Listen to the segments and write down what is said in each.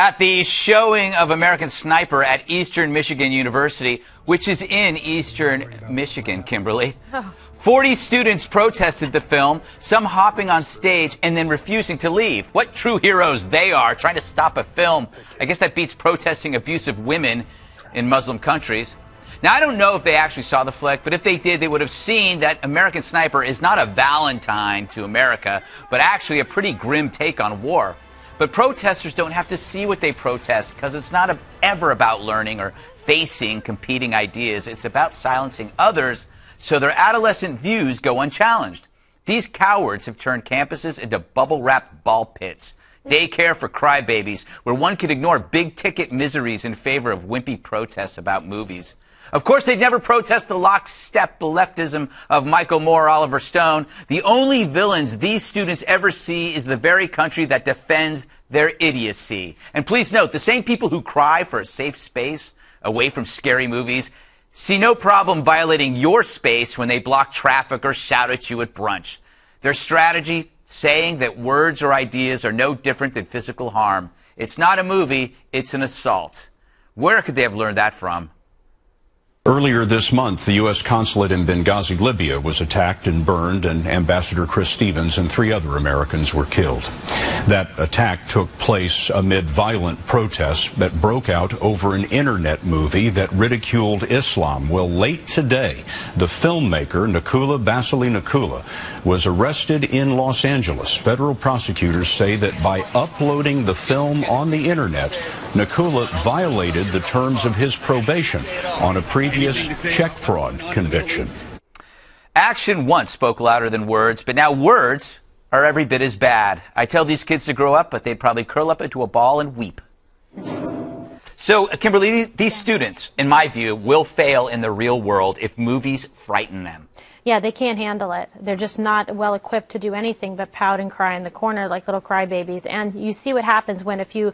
At the showing of American Sniper at Eastern Michigan University, which is in Eastern Michigan, Kimberly, 40 students protested the film, some hopping on stage and then refusing to leave. What true heroes they are, trying to stop a film. I guess that beats protesting abuse of women in Muslim countries. Now, I don't know if they actually saw the flick, but if they did, they would have seen that American Sniper is not a Valentine to America, but actually a pretty grim take on war. But protesters don't have to see what they protest, because it's not ever about learning or facing competing ideas. It's about silencing others so their adolescent views go unchallenged. These cowards have turned campuses into bubble-wrapped ball pits. Daycare for crybabies, where one could ignore big-ticket miseries in favor of wimpy protests about movies. Of course, they'd never protest the lockstep leftism of Michael Moore or Oliver Stone. The only villains these students ever see is the very country that defends their idiocy. And please note, the same people who cry for a safe space away from scary movies see no problem violating your space when they block traffic or shout at you at brunch. Their strategy, saying that words or ideas are no different than physical harm. It's not a movie, it's an assault. Where could they have learned that from? Earlier this month, the U.S. consulate in Benghazi, Libya, was attacked and burned, and Ambassador Chris Stevens and 3 other Americans were killed. That attack took place amid violent protests that broke out over an internet movie that ridiculed Islam. Well, late today, the filmmaker, Nakula Basili Nakula, was arrested in Los Angeles. Federal prosecutors say that by uploading the film on the internet, Nakula violated the terms of his probation on a previous check fraud conviction. Action once spoke louder than words, but now words are every bit as bad. I tell these kids to grow up, but they'd probably curl up into a ball and weep. So, Kimberly, these students, in my view, will fail in the real world if movies frighten them. Yeah, they can't handle it. They're just not well equipped to do anything but pout and cry in the corner like little crybabies. And you see what happens when a few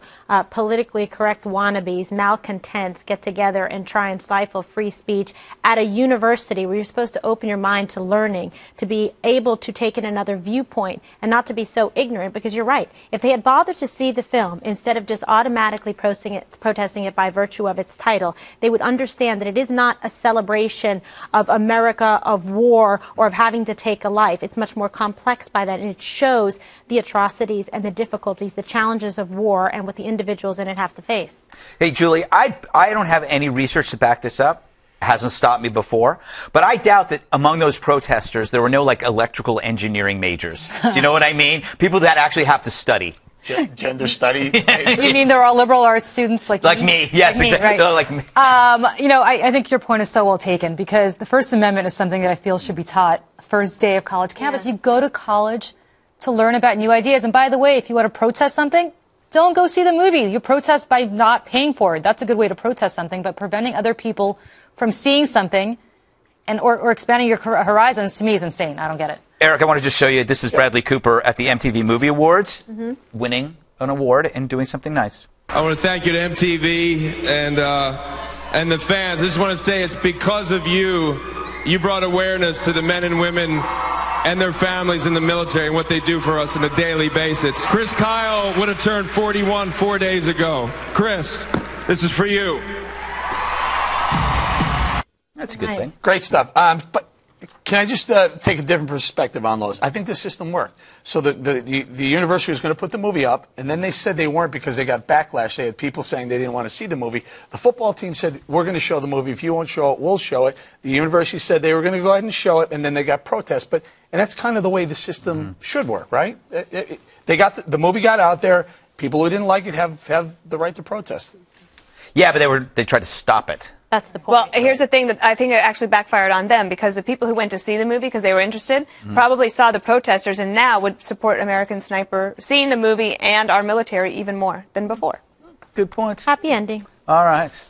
politically correct wannabes, malcontents, get together and try and stifle free speech at a university where you're supposed to open your mind to learning, to be able to take in another viewpoint and not to be so ignorant. Because you're right, if they had bothered to see the film instead of just automatically protesting it by virtue of its title, they would understand that it is not a celebration of America, of war, or of having to take a life. It's much more complex by that, and it shows the atrocities and the difficulties, the challenges of war, and what the individuals in it have to face. Hey, Julie, I don't have any research to back this up. It hasn't stopped me before. But I doubt that among those protesters, there were no, like, electrical engineering majors. Do you know what I mean? People that actually have to study. Gender study. You mean they're all liberal arts students like me? Yes, like exactly. Me, right. Like me. I think your point is so well taken, because the First Amendment is something that I feel should be taught first day of college campus. Yeah. You go to college to learn about new ideas. And by the way, if you want to protest something, don't go see the movie. You protest by not paying for it. That's a good way to protest something, but preventing other people from seeing something and or expanding your horizons, to me, is insane. I don't get it. Eric, I want to just show you, this is Bradley Cooper at the MTV Movie Awards, winning an award and doing something nice. I want to thank you to MTV and the fans. I just want to say it's because of you. You brought awareness to the men and women and their families in the military and what they do for us on a daily basis. Chris Kyle would have turned 41 4 days ago. Chris, this is for you. That's a good thing. Great stuff. But can I just take a different perspective on those? I think the system worked. So the university was going to put the movie up, and then they said they weren't because they got backlash. They had people saying they didn't want to see the movie. The football team said, we're going to show the movie. If you won't show it, we'll show it. The university said they were going to go ahead and show it, and then they got protests. And that's kind of the way the system should work, right? They got the movie got out there. People who didn't like it have the right to protest. Yeah, but they tried to stop it. That's the point. Well, here's the thing that I think it actually backfired on them, because the people who went to see the movie because they were interested probably saw the protesters and now would support American Sniper, seeing the movie and our military even more than before. Good point. Happy ending. All right.